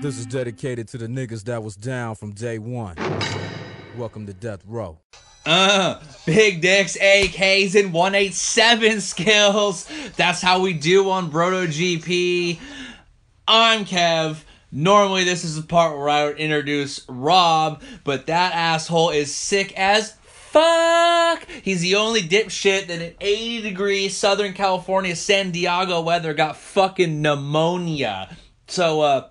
This is dedicated to the niggas that was down from day one. Welcome to Death Row. Big dicks, AKs, and 187 skills. That's how we do on BrotoGP. I'm Kev. Normally this is the part where I would introduce Rob, but that asshole is sick as fuck. He's the only dipshit that in 80-degree Southern California, San Diego weather got fucking pneumonia. So,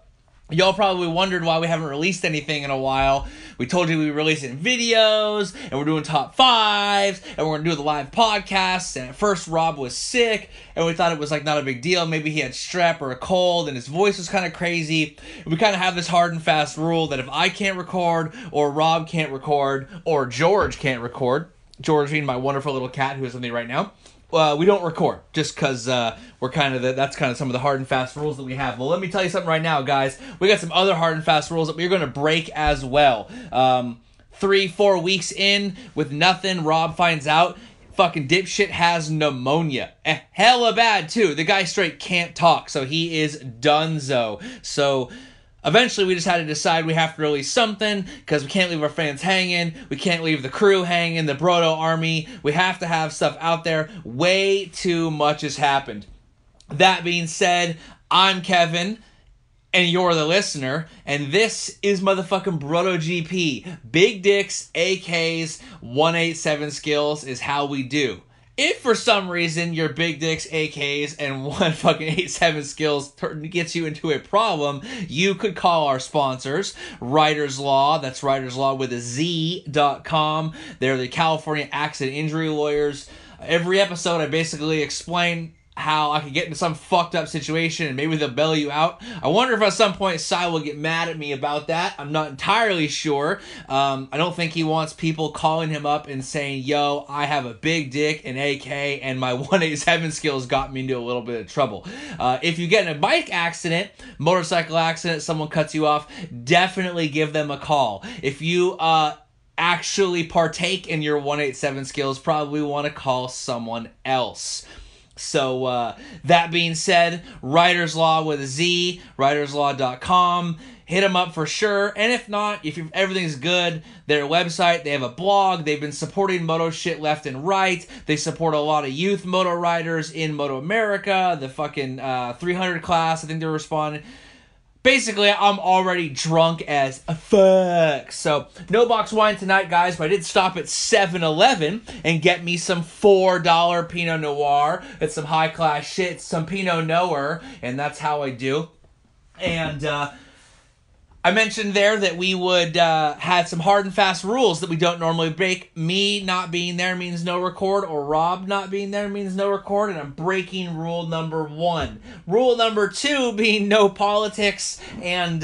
y'all probably wondered why we haven't released anything in a while. We told you we were releasing videos, and we're doing top fives, and we're going to do the live podcasts, and at first Rob was sick, and we thought it was like not a big deal. Maybe he had strep or a cold, and his voice was kind of crazy. And we kind of have this hard and fast rule that if I can't record, or Rob can't record, or George can't record, George being my wonderful little cat who is with me right now, we don't record, just because we're kind of that's kind of some of the hard and fast rules that we have. Well, let me tell you something right now, guys. We got some other hard and fast rules that we're going to break as well. 3-4 weeks in with nothing, Rob finds out fucking dipshit has pneumonia. Hella bad, too. The guy straight can't talk, so he is donezo. So eventually, we just had to decide we have to release something because we can't leave our fans hanging. We can't leave the crew hanging, the Broto army. We have to have stuff out there. Way too much has happened. That being said, I'm Kevin, and you're the listener, and this is motherfucking BrotoGP. Big dicks, AKs, 187 skills is how we do. If for some reason your big dicks, AKs, and 187 skills gets you into a problem, you could call our sponsors, Writer's Law. That's Writer's Law with a Z.com. They're the California accident injury lawyers. Every episode I basically explain how I could get into some fucked up situation and maybe they'll bail you out. I wonder if at some point Cy will get mad at me about that. I'm not entirely sure. I don't think he wants people calling him up and saying, yo, I have a big dick, an AK, and my 187 skills got me into a little bit of trouble. If you get in a bike accident, motorcycle accident, someone cuts you off, definitely give them a call. If you actually partake in your 187 skills, probably want to call someone else. So, that being said, Writer's Law with a Z, writerslaw.com. Hit them up for sure. And if not, if everything's good, their website, they have a blog. They've been supporting moto shit left and right. They support a lot of youth moto riders in Moto America. The fucking 300 class, I think they're responding. Basically, I'm already drunk as fuck. So, no box wine tonight, guys, but I did stop at 7-Eleven and get me some $4 Pinot Noir. It's some high-class shit, some Pinot Noir, and that's how I do. And, I mentioned there that we would had some hard and fast rules that we don't normally break. Me not being there means no record, or Rob not being there means no record, and I'm breaking rule number 1. Rule number 2 being no politics and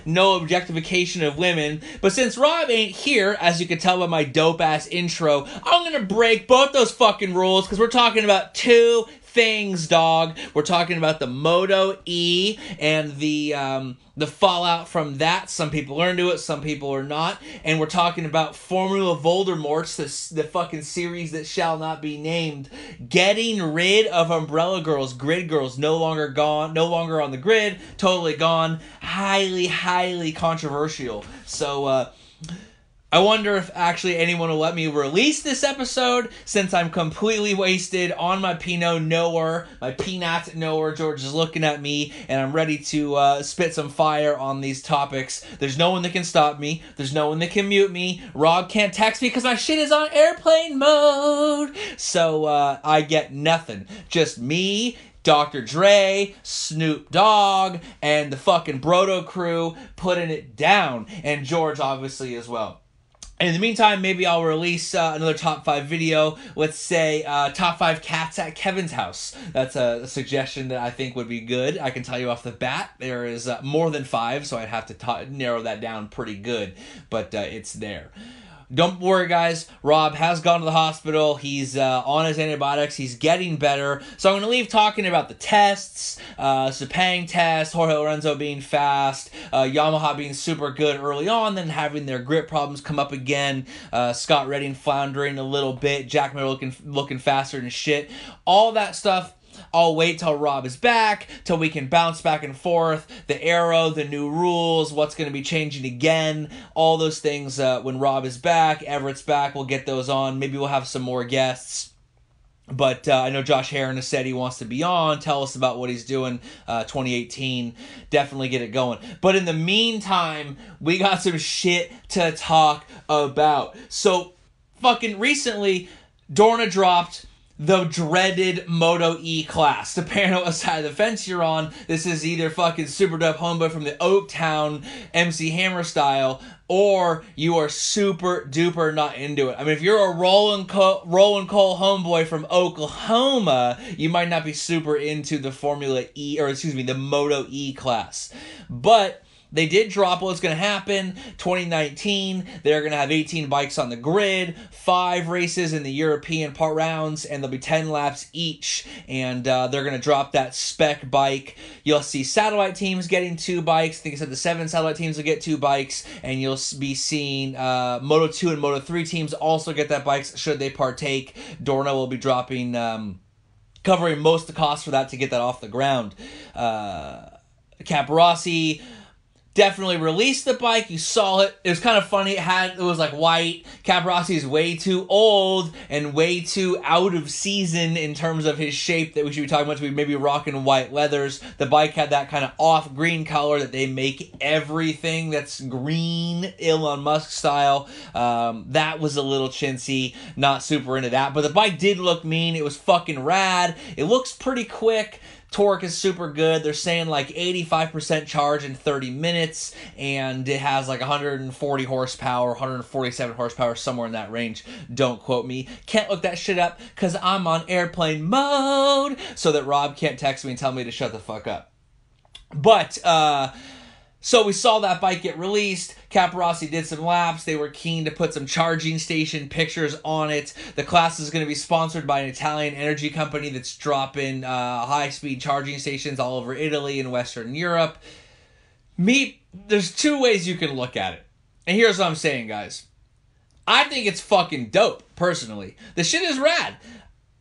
no objectification of women. But since Rob ain't here, as you can tell by my dope-ass intro, I'm going to break both those fucking rules because we're talking about two things, dog. We're talking about the MotoE and the fallout from that. Some people are into it, some people are not. And we're talking about Formula Voldemort's, the fucking series that shall not be named, getting rid of Umbrella Girls, Grid Girls, no longer gone, no longer on the grid, totally gone. Highly, highly controversial. So, I wonder if actually anyone will let me release this episode since I'm completely wasted on my Pinot Noir, my Peanut Noir. George is looking at me and I'm ready to spit some fire on these topics. There's no one that can stop me. There's no one that can mute me. Rob can't text me because my shit is on airplane mode. So I get nothing. Just me, Dr. Dre, Snoop Dogg, and the fucking Broto crew putting it down. And George obviously as well. In the meantime, maybe I'll release another top 5 video. Let's say top 5 cats at Kevin's house. That's a suggestion that I think would be good. I can tell you off the bat, there is more than 5, so I'd have to narrow that down pretty good. But it's there. Don't worry, guys. Rob has gone to the hospital. He's on his antibiotics. He's getting better. So I'm going to leave talking about the tests. Sepang test, Jorge Lorenzo being fast, Yamaha being super good early on, then having their grip problems come up again, Scott Redding floundering a little bit, Jack Miller looking faster than shit. All that stuff I'll wait till Rob is back, till we can bounce back and forth. The arrow, the new rules, what's going to be changing again, all those things when Rob is back, Everett's back, we'll get those on. Maybe we'll have some more guests. But I know Josh Heron has said he wants to be on, tell us about what he's doing 2018. Definitely get it going. But in the meantime, we got some shit to talk about. So, fucking recently, Dorna dropped the dreaded MotoE class. Depending on what side of the fence you're on, this is either fucking super dope homeboy from the Oaktown MC Hammer style, or you are super duper not into it. I mean, if you're a Rollin' Cole homeboy from Oklahoma, you might not be super into the Formula E, or excuse me, the MotoE class. But they did drop what's going to happen. 2019, they're going to have 18 bikes on the grid, 5 races in the European part rounds, and there'll be 10 laps each. And they're going to drop that spec bike. You'll see satellite teams getting 2 bikes. I think I said the 7 satellite teams will get 2 bikes. And you'll be seeing Moto2 and Moto3 teams also get that bikes should they partake. Dorna will be dropping, covering most of the costs for that to get that off the ground. Caparossi definitely released the bike. You saw it. It was kind of funny. It was like white. Caparossi is way too old and way too out of season in terms of his shape that we should be talking about to be maybe rocking white leathers. The bike had that kind of off green color that they make everything that's green, Elon Musk style. That was a little chintzy. Not super into that. But the bike did look mean. It was fucking rad. It looks pretty quick. Torque is super good. They're saying like 85% charge in 30 minutes, and it has like 140 horsepower, 147 horsepower, somewhere in that range. Don't quote me. Can't look that shit up because I'm on airplane mode, so that Rob can't text me and tell me to shut the fuck up. But, so we saw that bike get released. Caparossi did some laps. They were keen to put some charging station pictures on it. The class is going to be sponsored by an Italian energy company that's dropping high-speed charging stations all over Italy and Western Europe. There's 2 ways you can look at it. And here's what I'm saying, guys. I think it's fucking dope, personally. The shit is rad.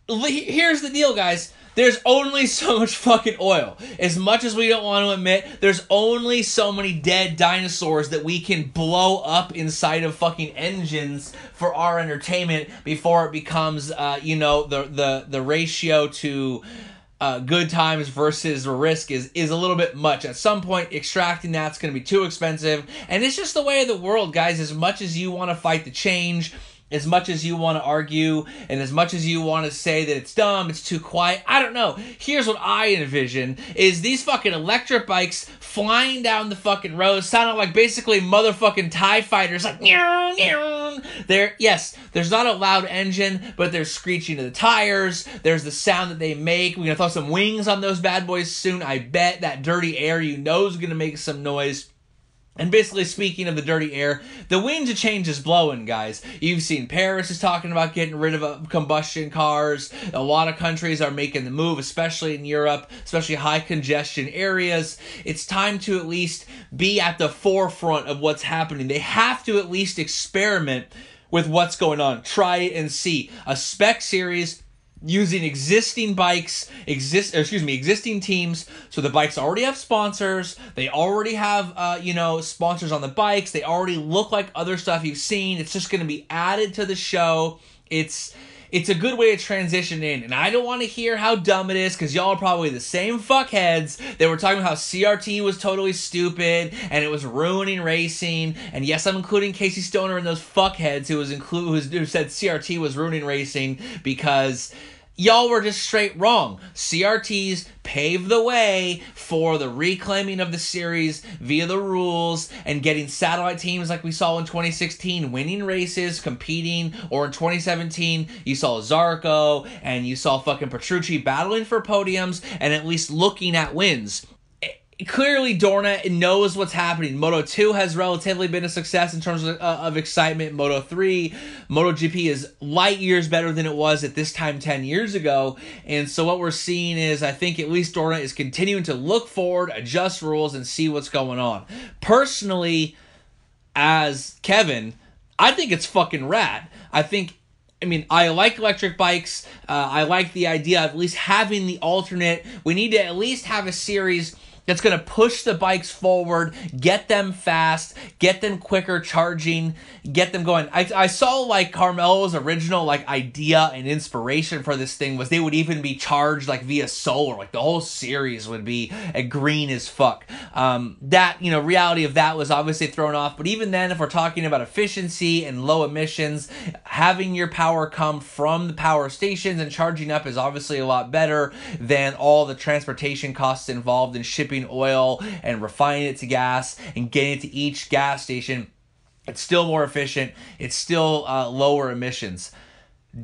Here's the deal, guys. There's only so much fucking oil. As much as we don't want to admit, there's only so many dead dinosaurs that we can blow up inside of fucking engines for our entertainment before it becomes, the ratio to good times versus risk is a little bit much. At some point, extracting that's going to be too expensive. And it's just the way of the world, guys. As much as you want to fight the change, as much as you want to argue, and as much as you want to say that it's dumb, it's too quiet, I don't know. Here's what I envision, is these fucking electric bikes flying down the fucking road, sounding like basically motherfucking TIE fighters, like, meow, meow. There's not a loud engine, but there's screeching of the tires, there's the sound that they make. We're going to throw some wings on those bad boys soon, I bet. That dirty air, is going to make some noise. And basically, speaking of the dirty air, the wind of change is blowing, guys. You've seen Paris is talking about getting rid of combustion cars. A lot of countries are making the move, especially in Europe, especially high congestion areas. It's time to at least be at the forefront of what's happening. They have to at least experiment with what's going on. Try it and see. A spec series using existing bikes, existing teams. So the bikes already have sponsors. They already have, sponsors on the bikes. They already look like other stuff you've seen. It's just going to be added to the show. It's a good way to transition in. And I don't want to hear how dumb it is, because y'all are probably the same fuckheads that were talking about how CRT was totally stupid and it was ruining racing. And yes, I'm including Casey Stoner in those fuckheads who said CRT was ruining racing, because y'all were just straight wrong. CRTs paved the way for the reclaiming of the series via the rules and getting satellite teams like we saw in 2016 winning races, competing, or in 2017 you saw Zarco and you saw fucking Petrucci battling for podiums and at least looking at wins. Clearly, Dorna knows what's happening. Moto2 has relatively been a success in terms of excitement. Moto3, MotoGP is light years better than it was at this time 10 years ago. And so what we're seeing is, I think at least Dorna is continuing to look forward, adjust rules, and see what's going on. Personally, as Kevin, I think it's fucking rad. I think I mean, I like electric bikes. I like the idea of at least having the alternate. We need to at least have a series that's going to push the bikes forward, get them fast, get them quicker charging, get them going. I saw like Carmelo's original like idea and inspiration for this thing was they would even be charged like via solar. Like the whole series would be green as fuck. That, you know, reality of that was obviously thrown off. But even then, if we're talking about efficiency and low emissions, having your power come from the power stations and charging up is obviously a lot better than all the transportation costs involved in shipping oil and refining it to gas and getting it to each gas station. It's still more efficient. It's still lower emissions.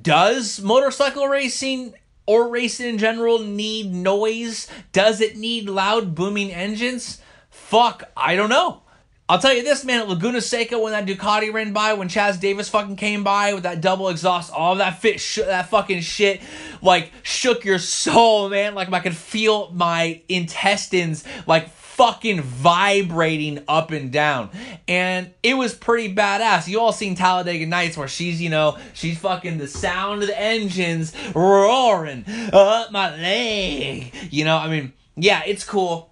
Does motorcycle racing or racing in general need noise? Does it need loud booming engines? Fuck, I don't know. I'll tell you this, man, at Laguna Seca, when that Ducati ran by, when Chaz Davis fucking came by with that double exhaust, all that that fucking shit, like, shook your soul, man. Like, I could feel my intestines, like, fucking vibrating up and down. And it was pretty badass. You all seen Talladega Nights where she's, you know, she's fucking the sound of the engines roaring up my leg. You know, I mean, yeah, it's cool.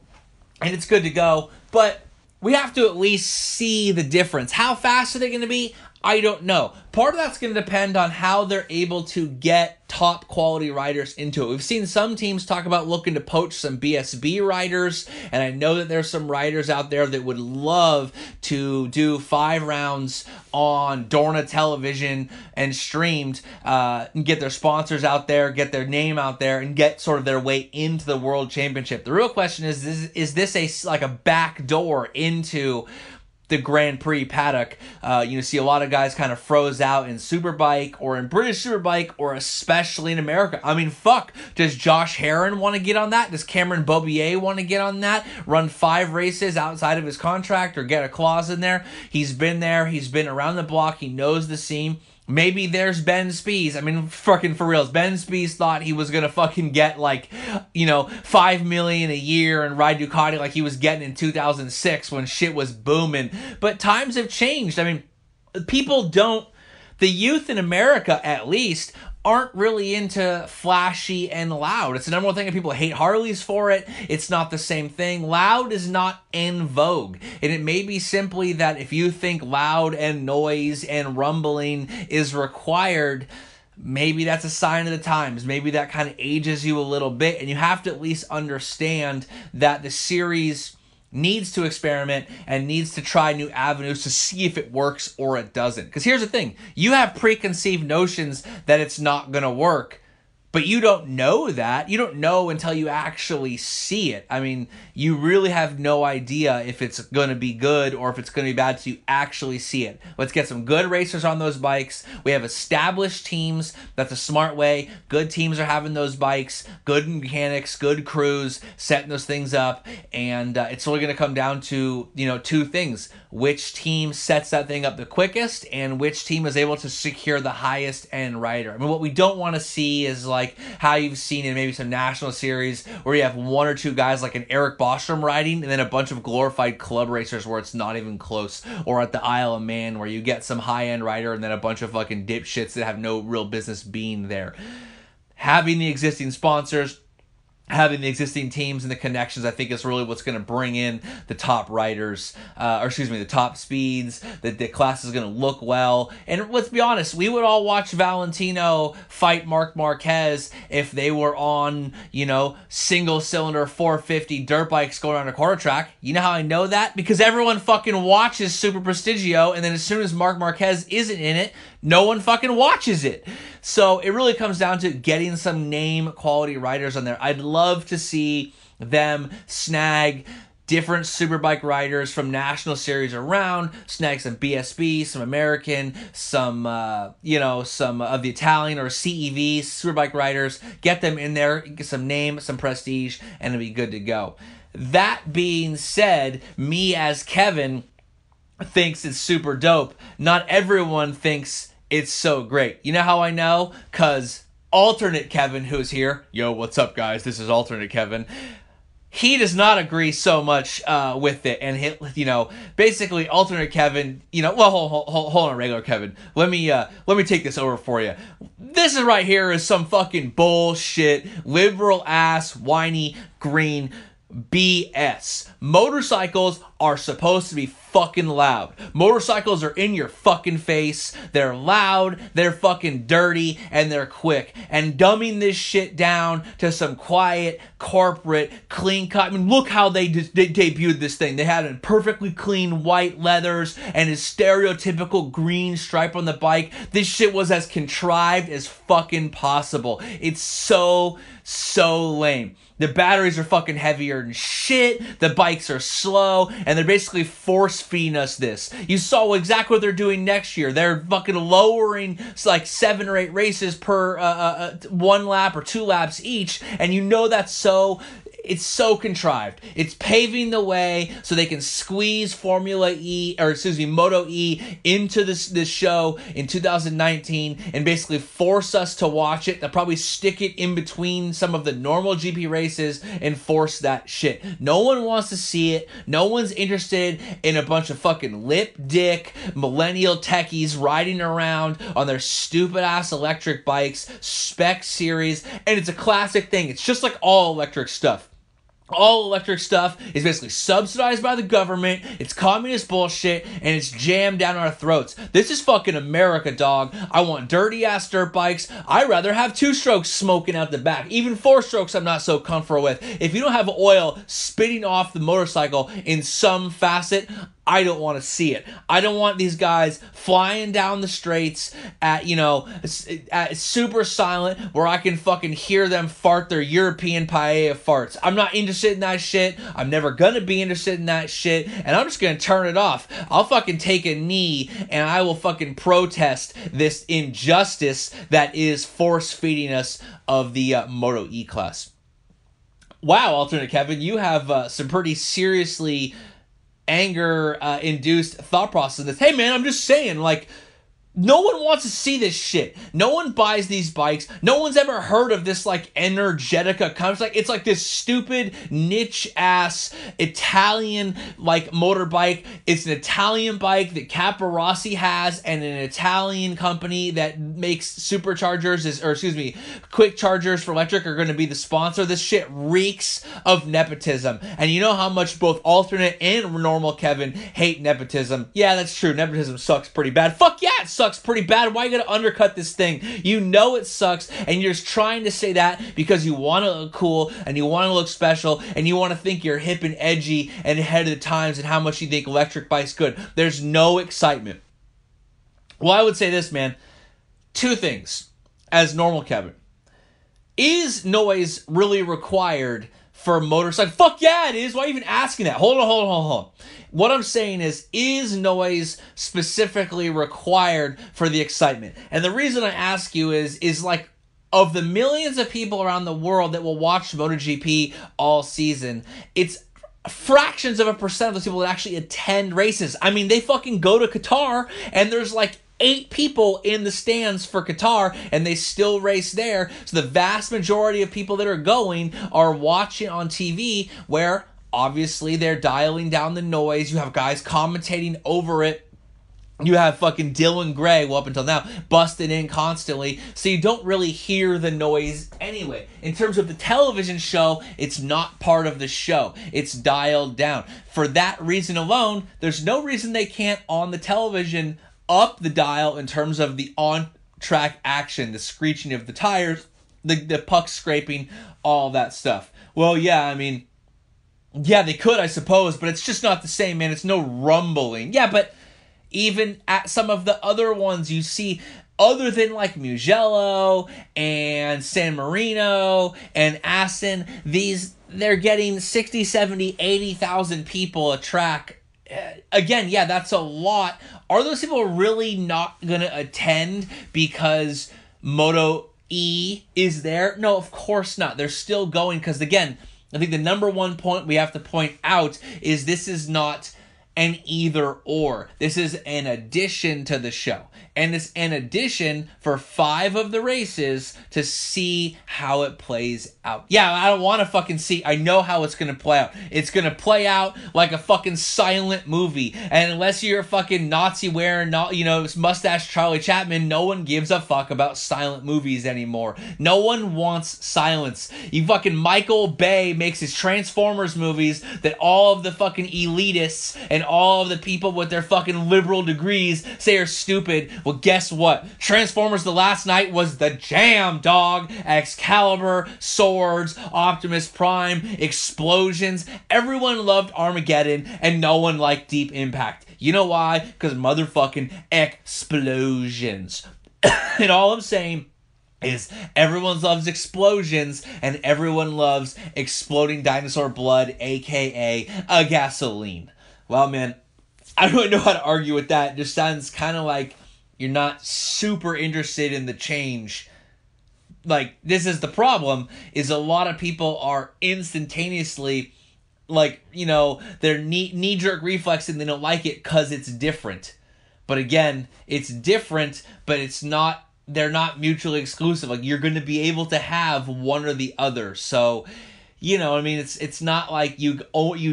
And it's good to go. But we have to at least see the difference. How fast are they going to be? I don't know. Part of that's going to depend on how they're able to get top quality riders into it. We've seen some teams talk about looking to poach some BSB riders, and I know that there's some riders out there that would love to do 5 rounds on Dorna television and streamed, and get their sponsors out there, get their name out there, and get sort of their way into the World Championship. The real question is this like a back door into the Grand Prix paddock? You see a lot of guys kind of froze out in Superbike or in British Superbike or especially in America. I mean, fuck, does Josh Herron want to get on that? Does Cameron Bobier want to get on that? Run 5 races outside of his contract or get a clause in there? He's been there. He's been around the block. He knows the scene. Maybe there's Ben Spies. I mean, fucking for reals. Ben Spies thought he was going to fucking get like, you know, $5 million a year and ride Ducati like he was getting in 2006 when shit was booming. But times have changed. I mean, people don't, the youth in America at least, aren't really into flashy and loud. It's the number one thing that people hate Harleys for it. It's not the same thing. Loud is not in vogue. And it may be simply that if you think loud and noise and rumbling is required, maybe that's a sign of the times. Maybe that kind of ages you a little bit. And you have to at least understand that the series needs to experiment and needs to try new avenues to see if it works or it doesn't. Because here's the thing. You have preconceived notions that it's not going to work, but you don't know that. You don't know until you actually see it. I mean, you really have no idea if it's going to be good or if it's going to be bad until you actually see it. Let's get some good racers on those bikes. We have established teams. That's a smart way. Good teams are having those bikes. Good mechanics, good crews, setting those things up. And it's really going to come down to, you know, 2 things. Which team sets that thing up the quickest and which team is able to secure the highest end rider. I mean, what we don't want to see is like how you've seen in maybe some national series where you have 1 or 2 guys like an Eric Bostrom riding and then a bunch of glorified club racers where it's not even close. Or at the Isle of Man where you get some high-end rider and then a bunch of fucking dipshits that have no real business being there. Having the existing sponsors, having the existing teams and the connections, I think is really what's going to bring in the top riders, the top speeds. The class is going to look well. And let's be honest, we would all watch Valentino fight Marc Marquez if they were on, you know, single-cylinder 450 dirt bikes going on a quarter track. You know how I know that? Because everyone fucking watches Super Prestigio, and then as soon as Marc Marquez isn't in it, no one fucking watches it. So it really comes down to getting some name quality riders on there. I'd love to see them snag different superbike riders from national series around, snag some BSB, some American, some of the Italian or CEV superbike riders, get them in there, get some name, some prestige, and it'll be good to go. That being said, me as Kevin thinks it's super dope. Not everyone thinks it's so great. You know how I know? Because alternate Kevin, who's here, yo, what's up, guys? This is alternate Kevin. he does not agree so much with it, and basically alternate Kevin, well, hold on, regular Kevin. Let me take this over for you. This is right here is some fucking bullshit, liberal ass, whiny, green BS. Motorcycles are supposed to be fucking loud. Motorcycles are in your fucking face. They're loud, they're fucking dirty, and they're quick. And dumbing this shit down to some quiet, corporate, clean cut. I mean, look how they debuted this thing. They had a perfectly clean white leathers and his stereotypical green stripe on the bike. This shit was as contrived as fucking possible. It's so lame. The batteries are fucking heavier than shit. The bikes are slow. And they're basically force-feeding us this. You saw exactly what they're doing next year. They're fucking lowering like 7 or 8 races per 1 lap or 2 laps each. And you know that's so... It's so contrived. It's paving the way so they can squeeze MotoE into this show in 2019 and basically force us to watch it. They'll probably stick it in between some of the normal GP races and force that shit. No one wants to see it. No one's interested in a bunch of fucking lip dick millennial techies riding around on their stupid ass electric bikes, spec series, and it's a classic thing. It's just like all electric stuff. All electric stuff is basically subsidized by the government, it's communist bullshit, and it's jammed down our throats. This is fucking America, dog. I want dirty-ass dirt bikes. I'd rather have 2-strokes smoking out the back. Even 4-strokes I'm not so comfortable with. If you don't have oil spitting off the motorcycle in some facet, I don't want to see it. I don't want these guys flying down the straights at super silent where I can fucking hear them fart their European paella farts. I'm not interested in that shit. I'm never gonna be interested in that shit. And I'm just gonna turn it off. I'll fucking take a knee and I will fucking protest this injustice that is force feeding us of the MotoE class. Wow, alternate Kevin, you have some pretty seriously anger-induced thought process in this. Hey, man, I'm just saying, like, no one wants to see this shit. No one buys these bikes. No one's ever heard of this, like, Energetica. It's like this stupid, niche-ass Italian, like, motorbike. It's an Italian bike that Capirossi has, and an Italian company that makes superchargers, quick chargers for electric are going to be the sponsor. This shit reeks of nepotism. And you know how much both alternate and normal Kevin hate nepotism. Yeah, that's true. Nepotism sucks pretty bad. Fuck yeah, it sucks pretty bad. Why you gotta undercut this thing? You know it sucks, and you're just trying to say that because you want to look cool and you want to look special and you want to think you're hip and edgy and ahead of the times and how much you think electric bike's good. There's no excitement. Well, I would say this, man. 2 things as normal Kevin. Is noise really required for a motorcycle? Fuck yeah, it is. Why are you even asking that? Hold on. What I'm saying is noise specifically required for the excitement? And the reason I ask you is like, of the millions of people around the world that will watch MotoGP all season, it's fractions of a percent of those people that actually attend races. I mean, they fucking go to Qatar and there's like 8 people in the stands for Qatar, and they still race there. So the vast majority of people that are going are watching on TV, where obviously they're dialing down the noise. You have guys commentating over it. You have fucking Dylan Gray, well, up until now, busted in constantly, so you don't really hear the noise anyway. In terms of the television show, it's not part of the show. It's dialed down. For that reason alone, there's no reason they can't, on the television, up the dial in terms of the on-track action, the screeching of the tires, the puck scraping, all that stuff. Well, yeah, I mean, yeah, they could, I suppose, but it's just not the same, man. It's no rumbling. Yeah, but even at some of the other ones you see, other than like Mugello and San Marino and Assen, they're getting 60, 70, 80,000 people a track. Again, yeah, that's a lot. Are those people really not going to attend because MotoE is there? No, of course not. They're still going because, again, I think the number one point we have to point out is this is not an either or. This is an addition to the show. And it's an addition for 5 of the races to see how it plays out. Yeah, I don't want to fucking see. I know how it's going to play out. It's going to play out like a fucking silent movie. And unless you're a fucking Nazi wearing, mustache Charlie Chaplin, no one gives a fuck about silent movies anymore. No one wants silence. You fucking Michael Bay makes his Transformers movies that all of the fucking elitists and all of the people with their fucking liberal degrees say are stupid. Well, guess what? Transformers The Last Knight was the jam, dog. Excalibur, swords, Optimus Prime, explosions. Everyone loved Armageddon, and no one liked Deep Impact. You know why? Because motherfucking explosions. And all I'm saying is everyone loves explosions, and everyone loves exploding dinosaur blood, aka a gasoline. Well, man, I don't really know how to argue with that. It just sounds kind of like you're not super interested in the change. Like, this is the problem, is a lot of people are instantaneously, their knee-jerk reflex, and they don't like it because it's different. But again, it's different, but they're not mutually exclusive. Like, you're going to be able to have one or the other. So, it's not like you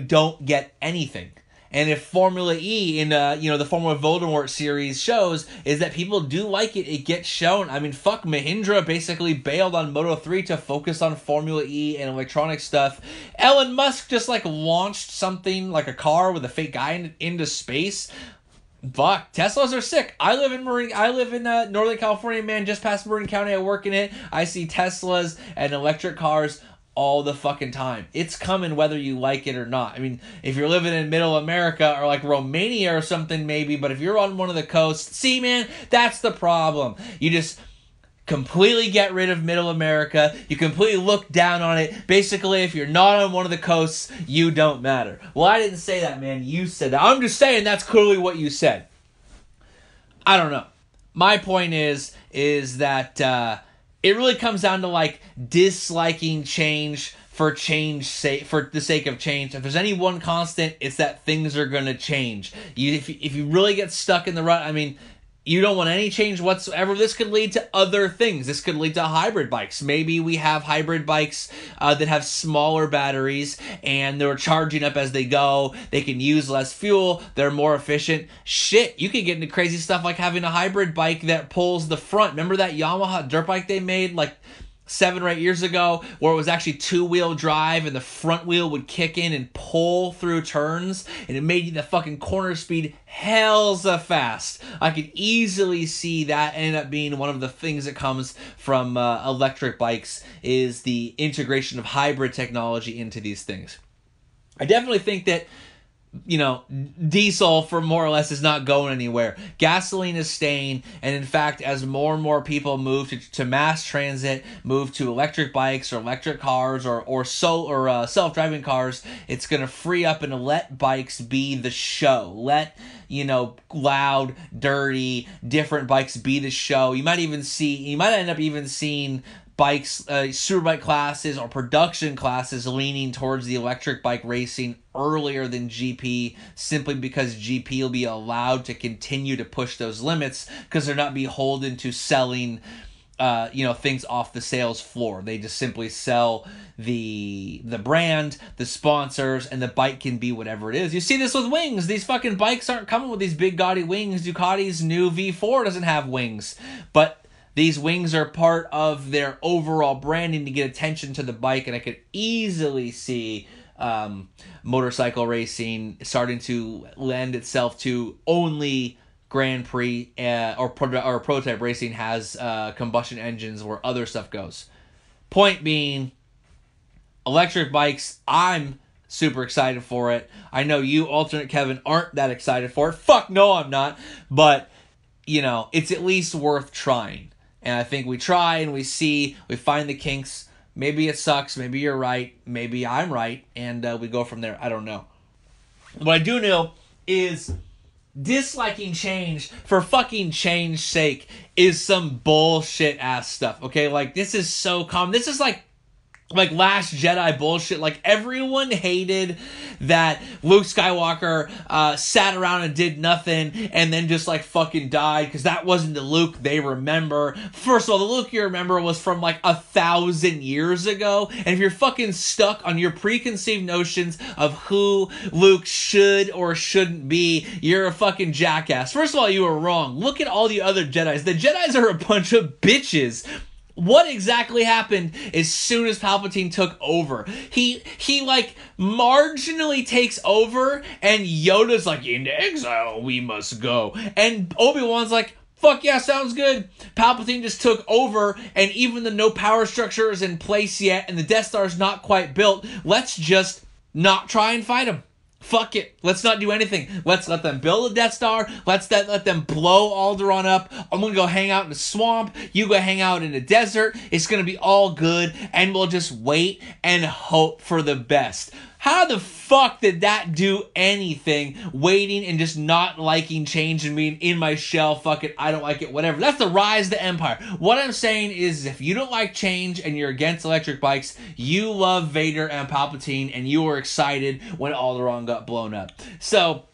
don't get anything. And if Formula E in the Formula Voldemort series shows is that people do like it, it gets shown. I mean, fuck, Mahindra basically bailed on Moto3 to focus on Formula E and electronic stuff. Elon Musk just launched something like a car with a fake guy into space. Fuck, Teslas are sick. I live in Northern California, man, just past Marin County. I work in it. I see Teslas and electric cars all the fucking time. It's coming whether you like it or not. I mean, if you're living in middle America or like Romania or something, maybe, but if you're on one of the coasts, see, man, that's the problem. You just completely get rid of middle America. You completely look down on it. Basically, if you're not on one of the coasts, you don't matter. Well, I didn't say that, man. You said that. I'm just saying that's clearly what you said. I don't know. My point is that it really comes down to disliking change for the sake of change. If there's any one constant, it's that things are going to change. If you really get stuck in the rut, I mean, you don't want any change whatsoever. This could lead to other things. This could lead to hybrid bikes. Maybe we have hybrid bikes that have smaller batteries and they're charging up as they go. They can use less fuel. They're more efficient. Shit, you could get into crazy stuff like having a hybrid bike that pulls the front. Remember that Yamaha dirt bike they made 7 or 8 years ago, where it was actually 2-wheel drive and the front wheel would kick in and pull through turns, and it made the fucking corner speed hellza fast. I could easily see that end up being one of the things that comes from electric bikes, is the integration of hybrid technology into these things. I definitely think that diesel for more or less is not going anywhere. Gasoline is staying, and in fact, as more and more people move to mass transit, move to electric bikes or electric cars or self-driving cars, it's going to free up and let bikes be the show. Let loud, dirty, different bikes be the show. You might end up even seeing bikes, superbike classes or production classes leaning towards the electric bike racing earlier than GP, simply because GP will be allowed to continue to push those limits because they're not beholden to selling things off the sales floor. They just simply sell the brand, the sponsors, and the bike can be whatever it is. You see this with wings. These fucking bikes aren't coming with these big gaudy wings. Ducati's new V4 doesn't have wings, but these wings are part of their overall branding to get attention to the bike, and I could easily see motorcycle racing starting to lend itself to only Grand Prix or prototype racing has combustion engines where other stuff goes. Point being, electric bikes, I'm super excited for it. I know you, alternate Kevin, aren't that excited for it. Fuck no, I'm not. But, it's at least worth trying. And I think we try and we find the kinks. Maybe it sucks. Maybe you're right. Maybe I'm right. And we go from there. I don't know. What I do know is disliking change for fucking change's sake is some bullshit ass stuff. Okay? This is so common. This is like Last Jedi bullshit. Like, everyone hated that Luke Skywalker sat around and did nothing and then just like fucking died, because that wasn't the Luke they remember. First of all, the Luke you remember was from like 1,000 years ago, and if you're fucking stuck on your preconceived notions of who Luke should or shouldn't be, you're a fucking jackass. First of all, you were wrong. Look at all the other Jedis. The Jedis are a bunch of bitches. What exactly happened as soon as Palpatine took over? He like marginally takes over, and Yoda's like, into exile we must go. And Obi-Wan's like, fuck yeah, sounds good. Palpatine just took over, and even though no power structure is in place yet, and the Death Star's not quite built, let's just not try and fight him. Fuck it. Let's not do anything. Let's let them build a Death Star. Let them blow Alderaan up. I'm going to go hang out in the swamp. You go hang out in the desert. It's going to be all good. And we'll just wait and hope for the best. How the fuck did that do anything? Waiting and just not liking change and being in my shell. Fuck it. I don't like it. Whatever. That's the rise of the Empire. What I'm saying is, if you don't like change and you're against electric bikes, you love Vader and Palpatine, and you were excited when Alderaan got blown up. So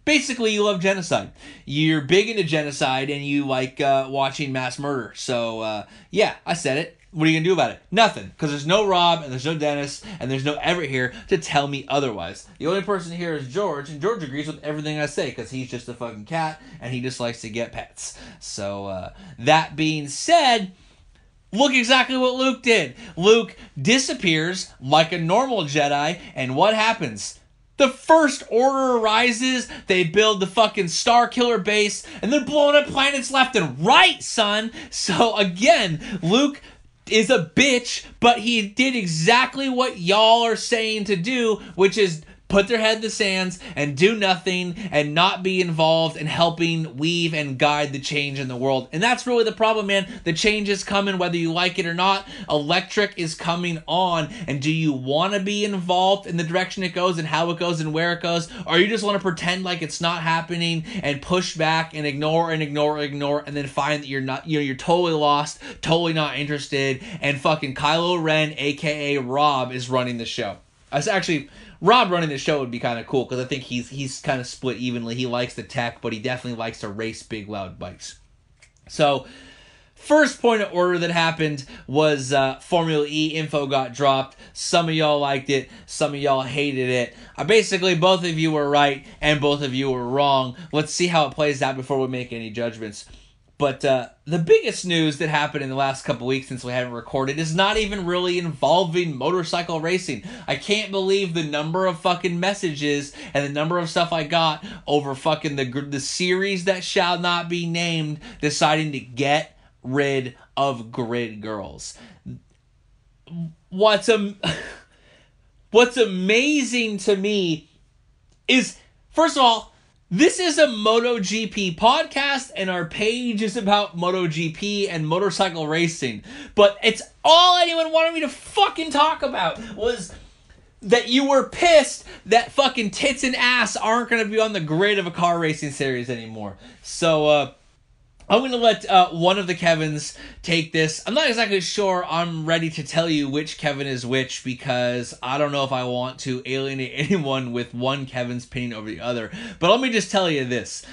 basically, you love genocide. You're big into genocide, and you like watching mass murder. So yeah, I said it. What are you going to do about it? Nothing. Because there's no Rob, and there's no Dennis, and there's no Everett here to tell me otherwise. The only person here is George, and George agrees with everything I say, because he's just a fucking cat, and he just likes to get pets. So, that being said, look exactly what Luke did. Luke disappears like a normal Jedi, and what happens? The First Order arises, they build the fucking Star Killer base, and they're blowing up planets left and right, son! So, again, Luke is a bitch, but he did exactly what y'all are saying to do, which is put their head in the sands and do nothing and not be involved in helping weave and guide the change in the world. And that's really the problem, man. The change is coming whether you like it or not. Electric is coming on. And do you want to be involved in the direction it goes and how it goes and where it goes? Or you just want to pretend like it's not happening and push back and ignore and then find that you're not, you're totally lost, totally not interested, and fucking Kylo Ren, aka Rob, is running the show. Rob running the show would be kind of cool, because I think he's kind of split evenly. He likes the tech, but he definitely likes to race big, loud bikes. So, first point of order that happened was Formula E info got dropped. Some of y'all liked it. Some of y'all hated it. Basically, both of you were right, and both of you were wrong. Let's see how it plays out before we make any judgments. But the biggest news that happened in the last couple weeks since we haven't recorded is not even really involving motorcycle racing. I can't believe the number of fucking messages and the number of stuff I got over fucking the series that shall not be named deciding to get rid of grid girls. What's amazing to me is, first of all, this is a MotoGP podcast, and our page is about MotoGP and motorcycle racing. But it's all anyone wanted me to fucking talk about was that you were pissed that fucking tits and ass aren't going to be on the grid of a car racing series anymore. So, I'm going to let one of the Kevins take this. I'm not exactly sure I'm ready to tell you which Kevin is which, because I don't know if I want to alienate anyone with one Kevin's opinion over the other. But let me just tell you this.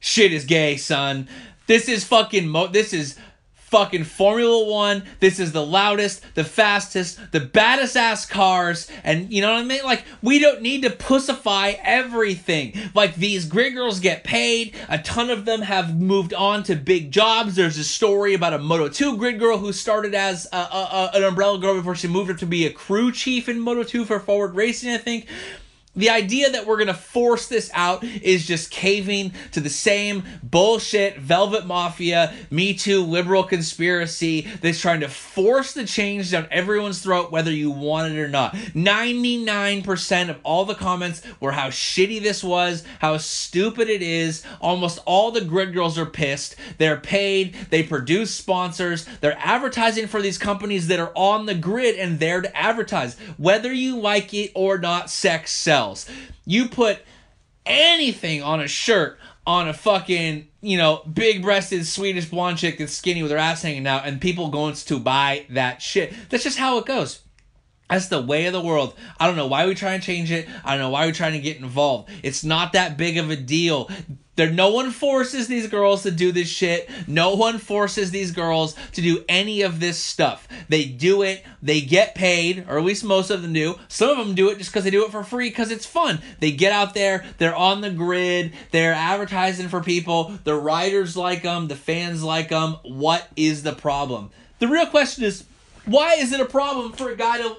Shit is gay, son. This is fucking Formula One. This is the loudest, the fastest, the baddest ass cars. And you know what I mean? Like, we don't need to pussify everything. Like, these grid girls get paid. A ton of them have moved on to big jobs. There's a story about a Moto2 grid girl who started as an umbrella girl before she moved up to be a crew chief in Moto2 for Forward Racing, I think. The idea that we're going to force this out is just caving to the same bullshit Velvet Mafia, Me Too, liberal conspiracy that's trying to force the change down everyone's throat whether you want it or not. 99% of all the comments were how shitty this was, how stupid it is. Almost all the grid girls are pissed. They're paid. They produce sponsors. They're advertising for these companies that are on the grid and there to advertise. Whether you like it or not, sex sells. You put anything on a shirt on a fucking, big-breasted Swedish blonde chick that's skinny with her ass hanging out, and people going to buy that shit. That's just how it goes. That's the way of the world. I don't know why we try and change it. I don't know why we're trying to get involved. It's not that big of a deal. No one forces these girls to do this shit. No one forces these girls to do any of this stuff. They do it. They get paid, or at least most of them do. Some of them do it just because they do it for free because it's fun. They get out there. They're on the grid. They're advertising for people. The riders like them. The fans like them. What is the problem? The real question is, why is it a problem for a guy to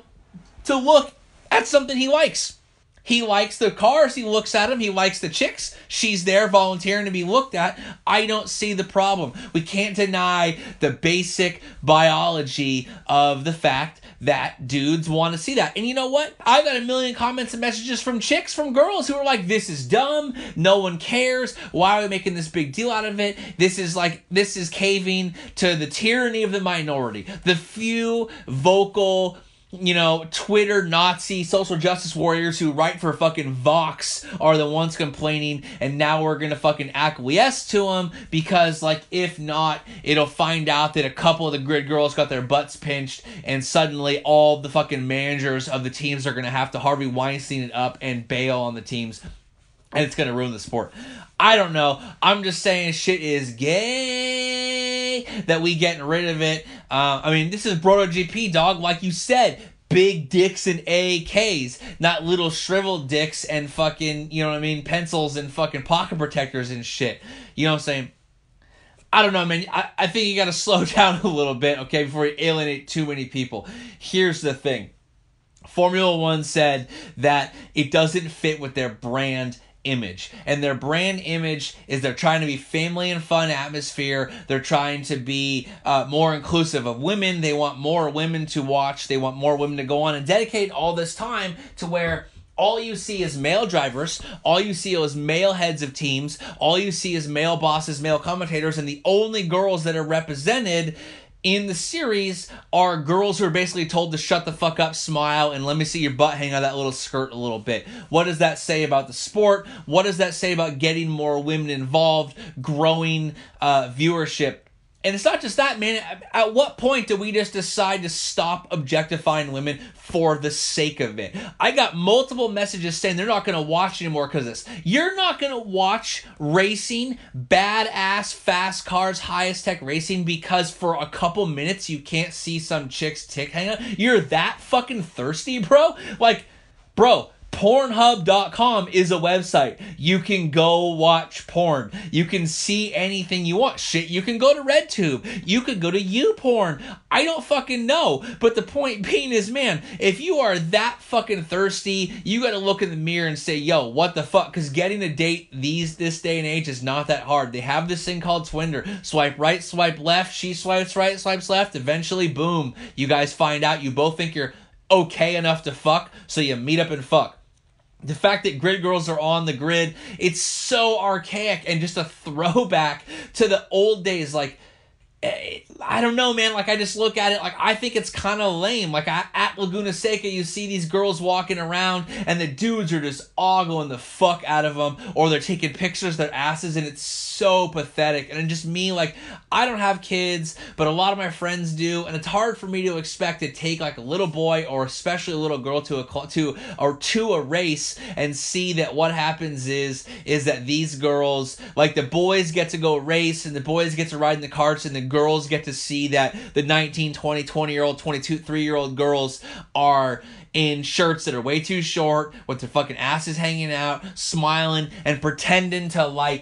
look at something he likes? He likes the cars. He looks at them. He likes the chicks. She's there volunteering to be looked at. I don't see the problem. We can't deny the basic biology of the fact that dudes want to see that. And you know what? I got a million comments and messages from chicks, from girls who are like, this is dumb. No one cares. Why are we making this big deal out of it? This is caving to the tyranny of the minority. The few vocal, Twitter Nazi social justice warriors who write for fucking Vox are the ones complaining, and now we're gonna fucking acquiesce to them because, if not, it'll find out that a couple of the grid girls got their butts pinched, and suddenly all the fucking managers of the teams are gonna have to Harvey Weinstein it up and bail on the teams, and it's gonna ruin the sport. I don't know. I'm just saying shit is gay that we getting rid of it. This is BrotoGP, dog. Like you said, big dicks and AKs, not little shriveled dicks and fucking, pencils and fucking pocket protectors and shit. You know what I'm saying? I don't know, man. I think you got to slow down a little bit, okay, before you alienate too many people. Here's the thing. Formula One said that it doesn't fit with their brand image, and their brand image is they're trying to be family and fun atmosphere. They're trying to be more inclusive of women. They want more women to watch. They want more women to go on and dedicate all this time to where all you see is male drivers, all you see is male heads of teams, all you see is male bosses, male commentators, and the only girls that are represented in the series are girls who are basically told to shut the fuck up, smile, and let me see your butt hang out of that little skirt a little bit. What does that say about the sport? What does that say about getting more women involved, growing viewership? And it's not just that, man. At what point do we just decide to stop objectifying women for the sake of it? I got multiple messages saying they're not going to watch anymore because of this. You're not going to watch racing, badass, fast cars, highest tech racing because for a couple minutes you can't see some chick's tick hang out? You're that fucking thirsty, bro? Bro, Pornhub.com is a website. You can go watch porn. You can see anything you want. Shit, you can go to RedTube. You could go to YouPorn. I don't fucking know. But the point being is, man, if you are that fucking thirsty, you gotta look in the mirror and say, yo, what the fuck? Because getting a date this day and age is not that hard. They have this thing called Twinder. Swipe right, swipe left. She swipes right, swipes left. Eventually, boom, you guys find out you both think you're okay enough to fuck, so you meet up and fuck. The fact that grid girls are on the grid, it's so archaic and just a throwback to the old days. I don't know, man. I just look at it, I think it's kind of lame. At Laguna Seca, you see these girls walking around, and the dudes are just ogling the fuck out of them, or they're taking pictures of their asses, and it's so pathetic. And just me, I don't have kids, but a lot of my friends do, and it's hard for me to expect to take, a little boy, or especially a little girl to a race, and see that what happens is that these girls, the boys get to go race, and the boys get to ride in the carts, and the girls get to see that the 19, 20, 20-year-old, 22, 3-year-old girls are in shirts that are way too short, with their fucking asses hanging out, smiling, and pretending to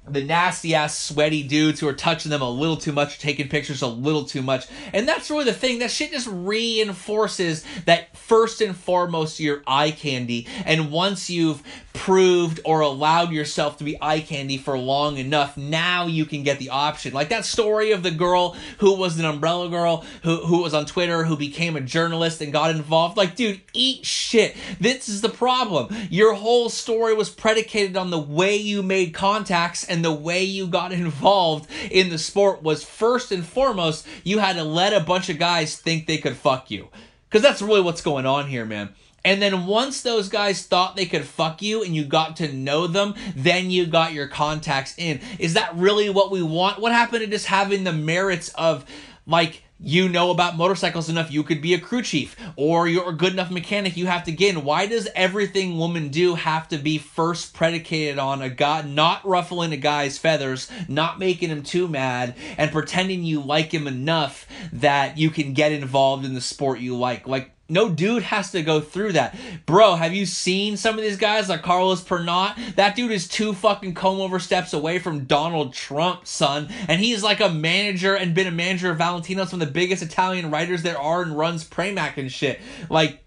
the nasty-ass sweaty dudes who are touching them a little too much, taking pictures a little too much. And that's really the thing. That shit just reinforces that first and foremost you're eye candy. And once you've proved or allowed yourself to be eye candy for long enough, now you can get the option. That story of the girl who was an umbrella girl, who was on Twitter, who became a journalist and got involved. Dude, eat shit. This is the problem. Your whole story was predicated on the way you made contacts, and the way you got involved in the sport was first and foremost, you had to let a bunch of guys think they could fuck you. Because that's really what's going on here, man. And then once those guys thought they could fuck you and you got to know them, then you got your contacts in. Is that really what we want? What happened to just having the merits of, like, you know about motorcycles enough, you could be a crew chief, or you're a good enough mechanic, you have to get in? Why does everything women do have to be first predicated on a guy, not ruffling a guy's feathers, not making him too mad, and pretending you like him enough that you can get involved in the sport you like? Like, no dude has to go through that. Bro, have you seen some of these guys like Carlos Pernot? That dude is 2 fucking comb-over steps away from Donald Trump, son. And he's like a manager and been a manager of Valentino's, one of the biggest Italian writers there are, and runs Pramac and shit. Like,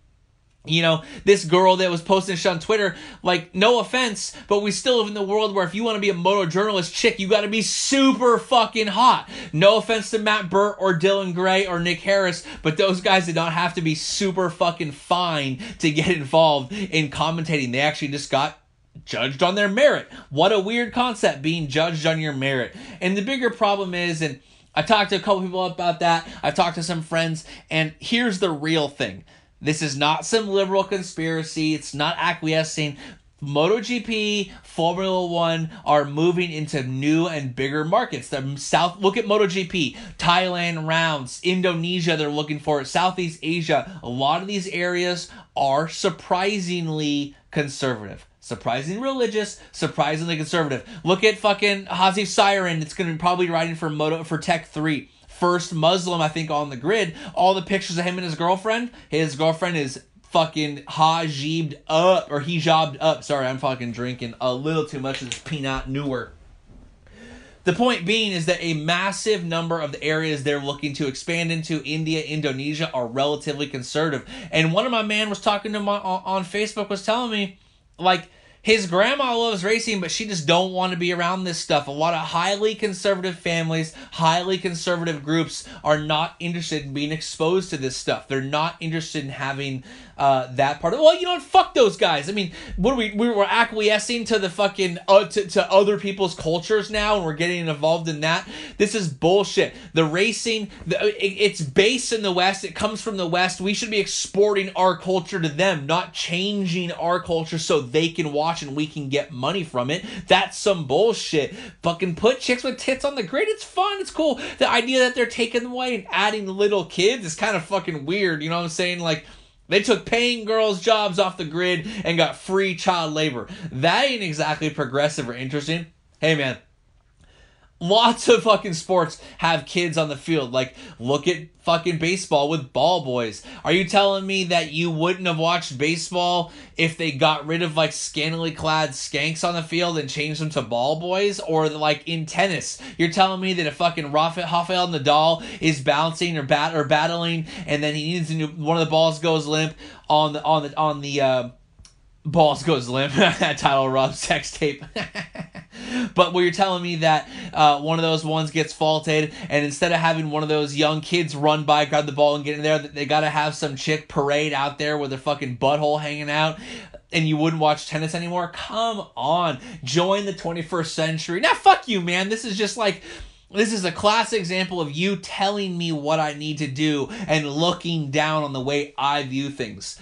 you know, this girl that was posting shit on Twitter, like, no offense, but we still live in the world where if you want to be a moto-journalist chick, you got to be super fucking hot. No offense to Matt Burt or Dylan Gray or Nick Harris, but those guys did not have to be super fucking fine to get involved in commentating. They actually just got judged on their merit. What a weird concept, being judged on your merit. And the bigger problem is, and I talked to a couple people about that, I've talked to some friends, and here's the real thing. This is not some liberal conspiracy. It's not acquiescing. MotoGP, Formula One are moving into new and bigger markets. The South, look at MotoGP, Thailand rounds, Indonesia, they're looking for it, Southeast Asia. A lot of these areas are surprisingly conservative. Surprisingly religious, surprisingly conservative. Look at fucking Hazif Siren. It's going to be probably riding for Tech 3. First Muslim, I think, on the grid. All the pictures of him and his girlfriend is fucking hijabed up. Sorry, I'm fucking drinking a little too much of this Pinot Noir. The point being is that a massive number of the areas they're looking to expand into, India, Indonesia, are relatively conservative. And one of my man was talking to my on Facebook, was telling me, like, his grandma loves racing, but she just don't want to be around this stuff. A lot of highly conservative families, highly conservative groups are not interested in being exposed to this stuff. They're not interested in having that part of it. Well, you know what? Fuck those guys. I mean, what are we were acquiescing to the fucking to other people's cultures now, and we're getting involved in that. This is bullshit. The racing, it's based in the West. It comes from the West. We should be exporting our culture to them, not changing our culture so they can watch and we can get money from it. That's some bullshit. Fucking put chicks with tits on the grid. It's fun. It's cool. The idea that they're taking them away and adding little kids is kind of fucking weird. You know what I'm saying? Like, they took paying girls' jobs off the grid and got free child labor. That ain't exactly progressive or interesting. Hey, man. Lots of fucking sports have kids on the field. Like, look at fucking baseball with ball boys. Are you telling me that you wouldn't have watched baseball if they got rid of, like, scantily clad skanks on the field and changed them to ball boys? Or, like, in tennis, you're telling me that if fucking Rafael Nadal is bouncing or battling, and then he needs to, one of the balls goes limp on the balls goes limp. That title Rob's sex tape. But where you're telling me that one of those ones gets faulted, and instead of having one of those young kids run by, grab the ball, and get in there, they got to have some chick parade out there with their fucking butthole hanging out, and you wouldn't watch tennis anymore? Come on. Join the 21st century. Now, fuck you, man. This is just like... This is a classic example of you telling me what I need to do and looking down on the way I view things.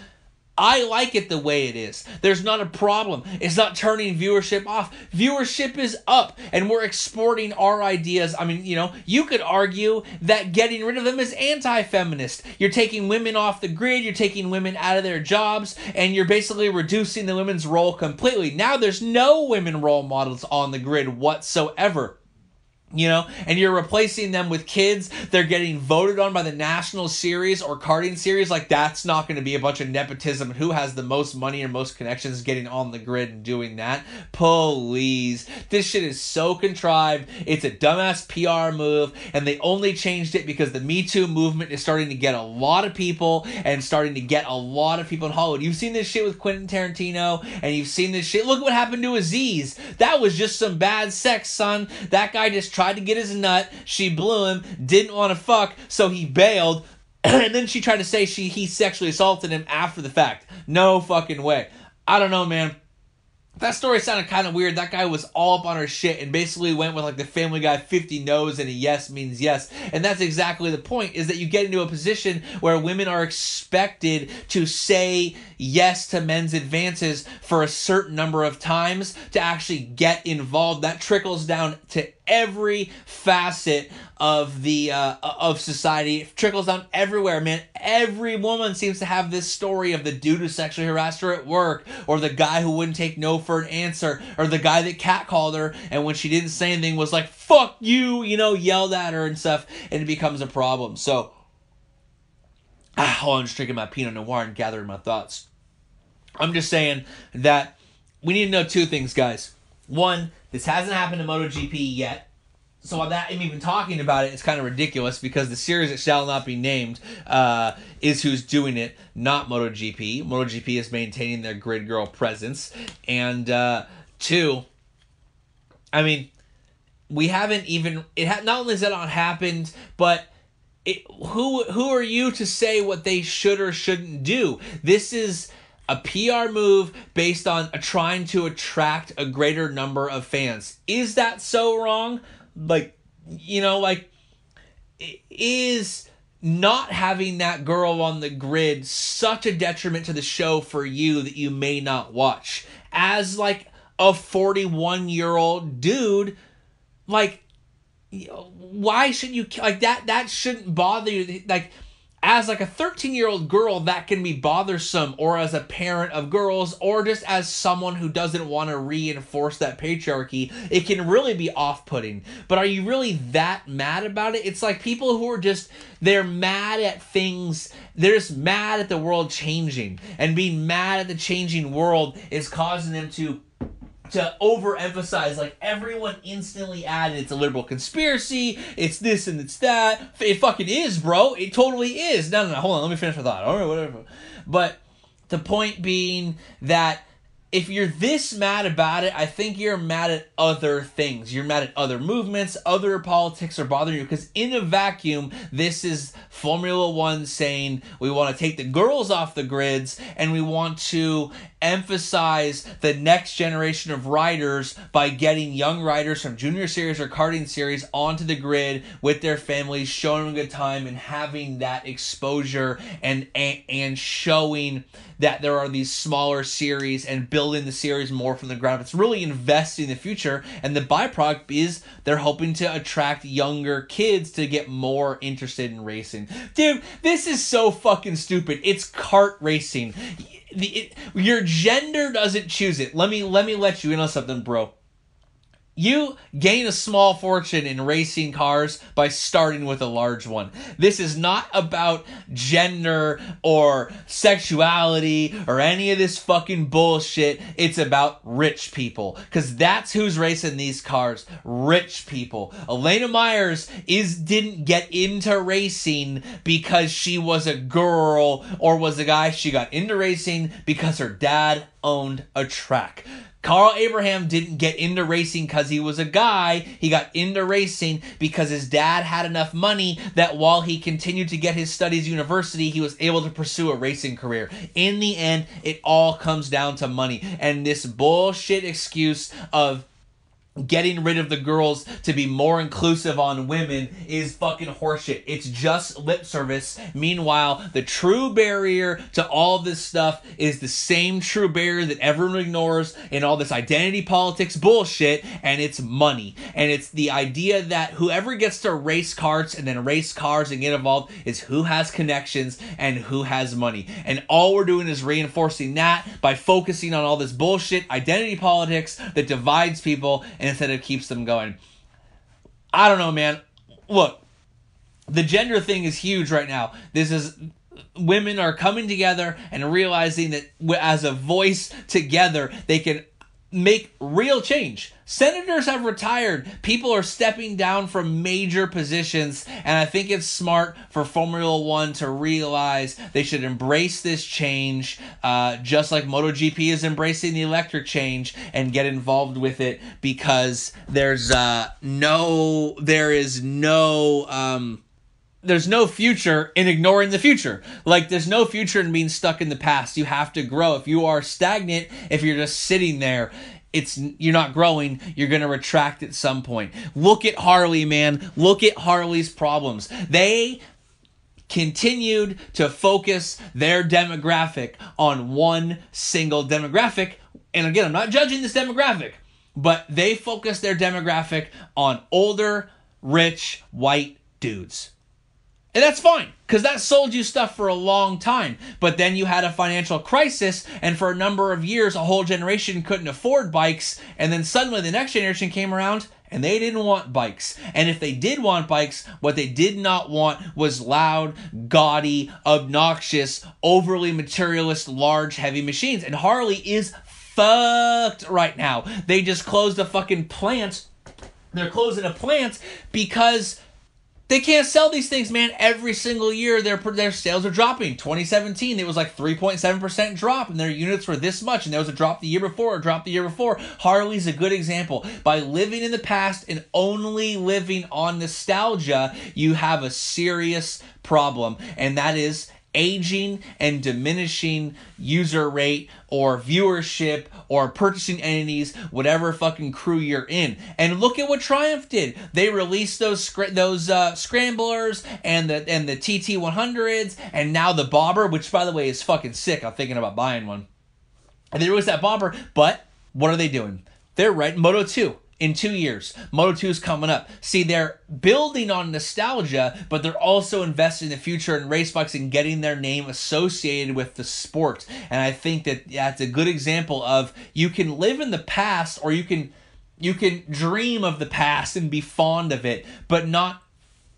I like it the way it is. There's not a problem. It's not turning viewership off. Viewership is up, and we're exporting our ideas. I mean, you know, you could argue that getting rid of them is anti-feminist. You're taking women off the grid, you're taking women out of their jobs, and you're basically reducing the women's role completely. Now there's no women role models on the grid whatsoever. You know, and you're replacing them with kids. They're getting voted on by the national series or karting series. Like, that's not going to be a bunch of nepotism. Who has the most money or most connections getting on the grid and doing that? Please. This shit is so contrived. It's a dumbass PR move. And they only changed it because the Me Too movement is starting to get a lot of people and starting to get a lot of people in Hollywood. You've seen this shit with Quentin Tarantino, and you've seen this shit. Look what happened to Aziz. That was just some bad sex, son. That guy just tried to get his nut, she blew him, didn't want to fuck, so he bailed, and then she tried to say he sexually assaulted him after the fact. No fucking way. I don't know, man. That story sounded kind of weird. That guy was all up on her shit and basically went with like the Family Guy 50 no's and a yes means yes. And that's exactly the point, is that you get into a position where women are expected to say yes to men's advances for a certain number of times to actually get involved. That trickles down to every facet of the of society. It trickles down everywhere, man. Every woman seems to have this story of the dude who sexually harassed her at work, or the guy who wouldn't take no for an answer, or the guy that catcalled her and when she didn't say anything was like, fuck you, yelled at her and stuff, and it becomes a problem. So hold on, I'm just drinking my Pinot Noir and gathering my thoughts. I'm just saying that we need to know two things, guys. One, this hasn't happened to MotoGP yet. So while that I'm even talking about it, it's kind of ridiculous because the series that shall not be named is who's doing it, not MotoGP. MotoGP is maintaining their grid girl presence. And two, I mean, we haven't even... not only has that not happened, but... who are you to say what they should or shouldn't do? This is a PR move based on trying to attract a greater number of fans. Is that so wrong? Is not having that girl on the grid such a detriment to the show for you that you may not watch? As like a 41-year-old dude, why should you that shouldn't bother you? As like a 13-year-old girl, that can be bothersome, or as a parent of girls, or just as someone who doesn't want to reinforce that patriarchy, it can really be off-putting. But are you really that mad about it? It's like people who are they're mad at things, they're just mad at the world changing, and being mad at the changing world is causing them to overemphasize, like everyone instantly added it's a liberal conspiracy, it's this and it's that. It fucking is, bro. It totally is. No, hold on, let me finish my thought. All right, whatever. But the point being that if you're this mad about it, I think you're mad at other things. You're mad at other movements, other politics are bothering you, because in a vacuum, this is Formula One saying we want to take the girls off the grids and we want to emphasize the next generation of riders by getting young riders from junior series or karting series onto the grid with their families, showing them a good time and having that exposure and showing that there are these smaller series and building the series more from the ground up. It's really investing in the future, and the byproduct is they're hoping to attract younger kids to get more interested in racing. Dude, this is so fucking stupid. It's kart racing. Your gender doesn't choose it. Let me let you in on something, bro. You gain a small fortune in racing cars by starting with a large one. This is not about gender or sexuality or any of this fucking bullshit. It's about rich people, because that's who's racing these cars. Rich people. Elena Myers didn't get into racing because she was a girl or was a guy. She got into racing because her dad owned a track. Carl Abraham didn't get into racing because he was a guy. He got into racing because his dad had enough money that while he continued to get his studies at university, he was able to pursue a racing career. In the end, it all comes down to money. And this bullshit excuse of getting rid of the girls to be more inclusive on women is fucking horseshit. It's just lip service. Meanwhile, the true barrier to all this stuff is the same true barrier that everyone ignores in all this identity politics bullshit, and it's money. And it's the idea that whoever gets to race karts and then race cars and get involved is who has connections and who has money. And all we're doing is reinforcing that by focusing on all this bullshit identity politics that divides people instead of keeps them going. I don't know, man. Look, the gender thing is huge right now. Women are coming together and realizing that as a voice together, they can make real change. Senators have retired. People are stepping down from major positions, and I think it's smart for Formula One to realize they should embrace this change, just like MotoGP is embracing the electric change, and get involved with it, because there is no there's no future in ignoring the future. Like, there's no future in being stuck in the past. You have to grow. If you are stagnant, if you're just sitting there, you're not growing. You're going to retract at some point. Look at Harley, man. Look at Harley's problems. They continued to focus their demographic on one single demographic. And again, I'm not judging this demographic, but they focused their demographic on older, rich, white dudes. And that's fine, because that sold you stuff for a long time. But then you had a financial crisis, and for a number of years, a whole generation couldn't afford bikes. And then suddenly the next generation came around, and they didn't want bikes. And if they did want bikes, what they did not want was loud, gaudy, obnoxious, overly materialist, large, heavy machines. And Harley is fucked right now. They just closed a fucking plant. They're closing a plant because they can't sell these things, man. Every single year, their sales are dropping. 2017, it was like 3.7% drop, and their units were this much, and there was a drop the year before, a drop the year before. Harley's a good example. By living in the past and only living on nostalgia, you have a serious problem, and that is aging and diminishing user rate or viewership or purchasing entities, whatever fucking crew you're in. And look at what Triumph did. They released those scramblers and the TT100s, and now the bobber, which by the way is fucking sick. I'm thinking about buying one. And they released that bobber, but what are they doing? They're right, Moto2. In 2 years, Moto2 is coming up. See, they're building on nostalgia, but they're also investing in the future in race bikes and getting their name associated with the sport. And I think that that's a good example of you can live in the past, or you can dream of the past and be fond of it, but not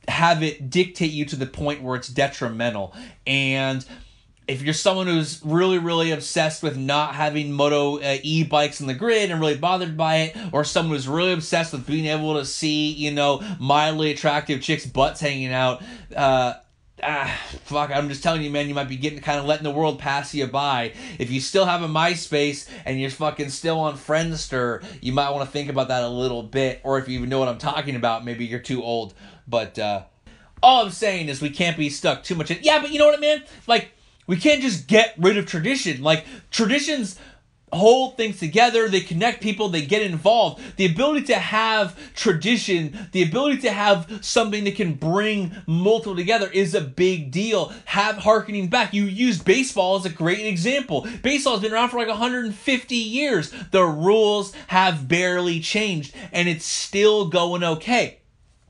have it dictate you to the point where it's detrimental. And if you're someone who's really, really obsessed with not having MotoE bikes in the grid and really bothered by it, or someone who's really obsessed with being able to see, mildly attractive chicks' butts hanging out, fuck, I'm just telling you, man, you might be letting the world pass you by. If you still have a MySpace and you're fucking still on Friendster, you might want to think about that a little bit, or if you even know what I'm talking about, maybe you're too old. But all I'm saying is we can't be stuck too much in... Yeah, but you know what I mean? Like, we can't just get rid of tradition. Like, traditions hold things together. They connect people. They get involved. The ability to have tradition, the ability to have something that can bring multiple together is a big deal. Harkening back, you use baseball as a great example. Baseball has been around for like 150 years. The rules have barely changed, and it's still going okay.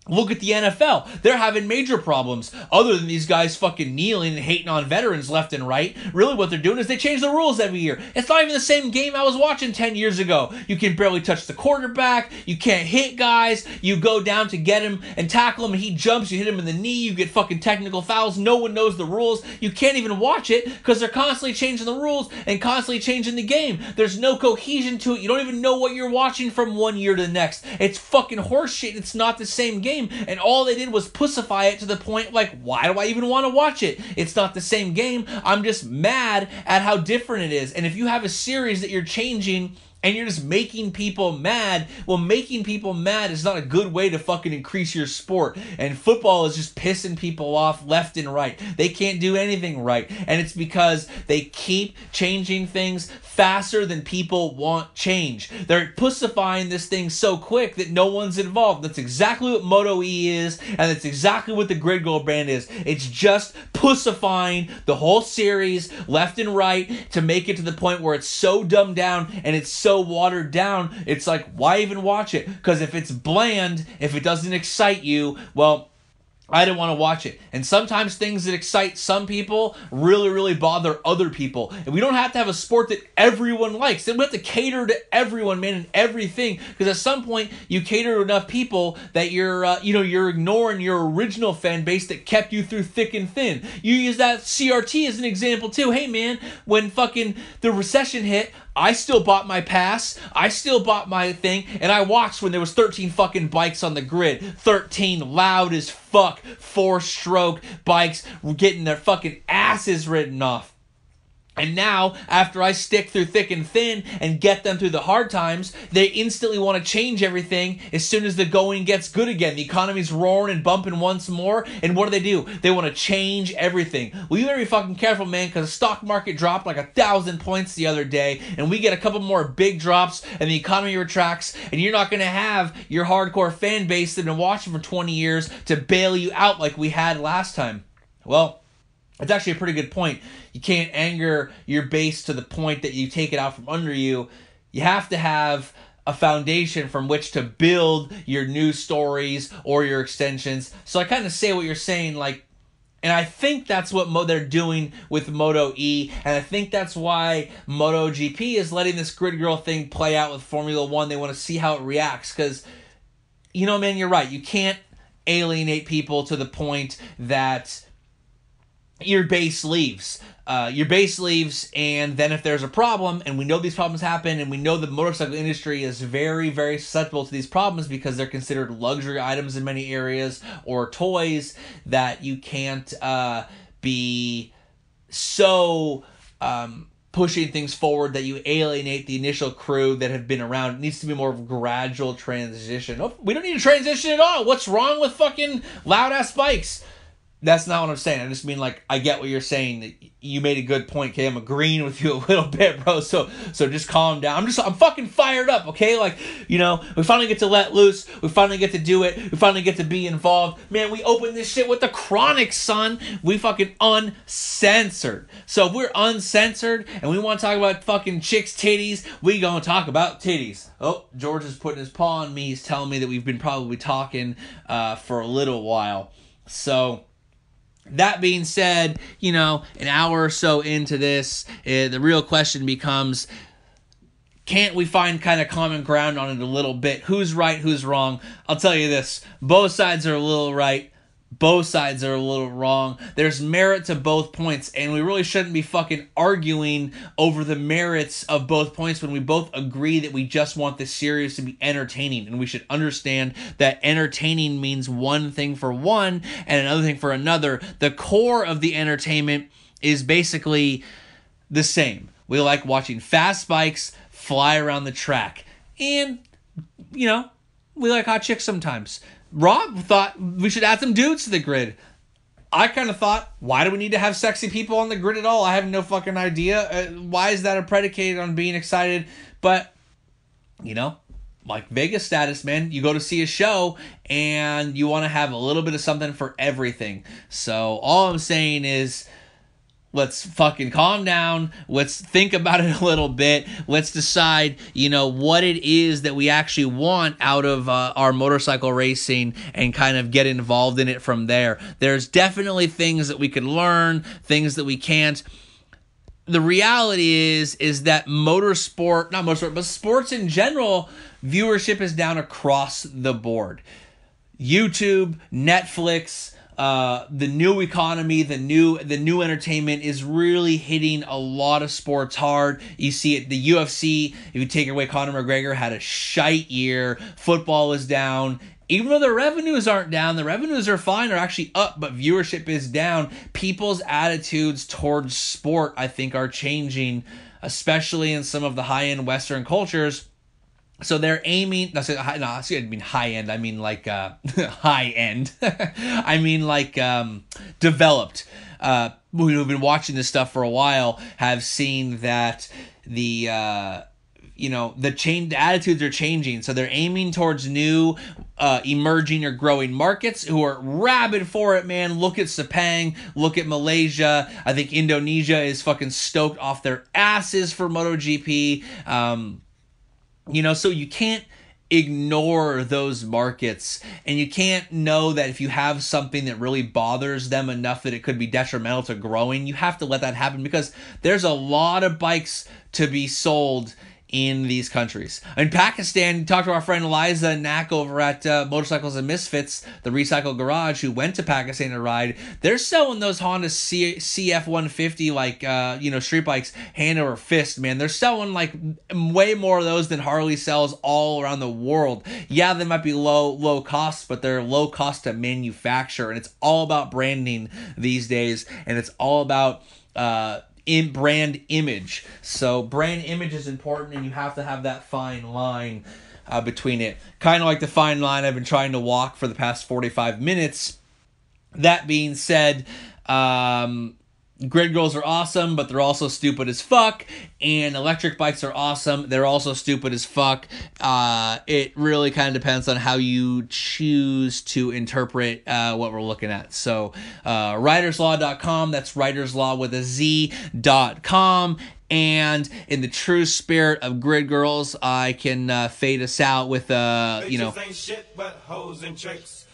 Look at the NFL. They're having major problems. Other than these guys fucking kneeling and hating on veterans left and right, really what they're doing is they change the rules every year. It's not even the same game I was watching 10 years ago. You can barely touch the quarterback. You can't hit guys. You go down to get him and tackle him, and he jumps. You hit him in the knee. You get fucking technical fouls. No one knows the rules. You can't even watch it because they're constantly changing the rules and constantly changing the game. There's no cohesion to it. You don't even know what you're watching from one year to the next. It's fucking horseshit. It's not the same game. And all they did was pussify it to the point, like, why do I even want to watch it? It's not the same game. I'm just mad at how different it is. And if you have a series that you're changing and you're just making people mad, well, making people mad is not a good way to fucking increase your sport. And football is just pissing people off left and right. They can't do anything right. And it's because they keep changing things faster than people want change. They're pussifying this thing so quick that no one's involved. That's exactly what MotoE is, and that's exactly what the Grid Gold brand is. It's just pussifying the whole series left and right to make it to the point where it's so dumbed down and it's so watered down. It's like, why even watch it? Because if it's bland, if it doesn't excite you, well, I don't want to watch it. And sometimes things that excite some people really, really bother other people. And we don't have to have a sport that everyone likes. Then we have to cater to everyone, man, and everything. Because at some point, you cater to enough people that you're ignoring your original fan base that kept you through thick and thin. You use that CRT as an example too. Hey, man, when fucking the recession hit, I still bought my pass. I still bought my thing. And I watched when there was 13 fucking bikes on the grid. 13 loud as fuck 4-stroke bikes getting their fucking asses ridden off. And now, after I stick through thick and thin and get them through the hard times, they instantly want to change everything as soon as the going gets good again. The economy's roaring and bumping once more, and what do? They want to change everything. Well, you better be fucking careful, man, because the stock market dropped like 1,000 points the other day, and we get a couple more big drops, and the economy retracts, and you're not going to have your hardcore fan base that have been watching for 20 years to bail you out like we had last time. Well, it's actually a pretty good point. You can't anger your base to the point that you take it out from under you. You have to have a foundation from which to build your news stories or your extensions. So I kind of say what you're saying, like, and I think that's what they're doing with MotoE, and I think that's why MotoGP is letting this grid girl thing play out with Formula One. They want to see how it reacts, because, you know, man, you're right. You can't alienate people to the point that your base leaves. And then if there's a problem, and we know these problems happen, and we know the motorcycle industry is very, very susceptible to these problems because they're considered luxury items in many areas, or toys, that you can't be so pushing things forward that you alienate the initial crew that have been around. It needs to be more of a gradual transition. Oh, we don't need to transition at all. What's wrong with fucking loud-ass bikes? That's not what I'm saying. I just mean, like, I get what you're saying. You made a good point, okay? I'm agreeing with you a little bit, bro. So just calm down. I'm fucking fired up, okay? Like, you know, we finally get to let loose. We finally get to do it. We finally get to be involved. Man, we opened this shit with the Chronic, son. We fucking uncensored. So if we're uncensored and we want to talk about fucking chicks' titties, we gonna talk about titties. Oh, George is putting his paw on me. He's telling me that we've been probably talking for a little while. So that being said, you know, an hour or so into this, the real question becomes, can't we find kind of common ground on it a little bit? Who's right, who's wrong? I'll tell you this. Both sides are a little right. Both sides are a little wrong. There's merit to both points, and we really shouldn't be fucking arguing over the merits of both points when we both agree that we just want this series to be entertaining, and we should understand that entertaining means one thing for one and another thing for another. The core of the entertainment is basically the same. We like watching fast bikes fly around the track, and, you know, we like hot chicks sometimes. Rob thought we should add some dudes to the grid. I kind of thought, why do we need to have sexy people on the grid at all? I have no fucking idea. Why is that a predicated on being excited? But, you know, like Vegas status, man. You go to see a show and you want to have a little bit of something for everything. So all I'm saying is, let's fucking calm down. Let's think about it a little bit. Let's decide, you know, what it is that we actually want out of our motorcycle racing and kind of get involved in it from there. There's definitely things that we could learn, things that we can't. The reality is that but sports in general, viewership is down across the board. YouTube, Netflix, the new economy, the new entertainment is really hitting a lot of sports hard. You see it, the UFC, if you take away Conor McGregor, had a shite year. Football is down. Even though the revenues aren't down, the revenues are fine, or actually up, but viewership is down. People's attitudes towards sport, I think, are changing, especially in some of the high-end Western cultures. So they're aiming, high end, I mean like high end. I mean like developed. Who've been watching this stuff for a while have seen that the attitudes are changing. So they're aiming towards new emerging or growing markets who are rabid for it, man. Look at Sepang, look at Malaysia. I think Indonesia is fucking stoked off their asses for MotoGP. You know, so you can't ignore those markets, and you can't know that if you have something that really bothers them enough that it could be detrimental to growing, you have to let that happen, because there's a lot of bikes to be sold in these countries. In Pakistan, talk to our friend Liza Knack over at Motorcycles and Misfits, the Recycle Garage, who went to Pakistan to ride. They're selling those Honda CF150 like street bikes hand over fist, man. They're selling like way more of those than Harley sells all around the world. Yeah, they might be low cost, but they're low cost to manufacture, and it's all about branding these days, and it's all about brand image. So brand image is important, and you have to have that fine line between it. Kind of like the fine line I've been trying to walk for the past 45 minutes. That being said, grid girls are awesome, but they're also stupid as fuck. And electric bikes are awesome. They're also stupid as fuck. It really kind of depends on how you choose to interpret what we're looking at. So, writerslaw.com. That's writerslaw with a Z.com. And in the true spirit of grid girls, I can fade us out with Bitches ain't shit but hoes and tricks.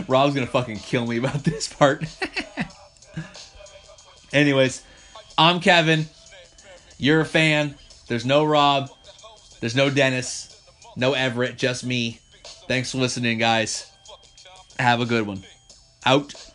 Rob's gonna fucking kill me about this part. Anyways, I'm Kevin. You're a fan. There's no Rob. There's no Dennis. No Everett. Just me. Thanks for listening, guys. Have a good one. Out.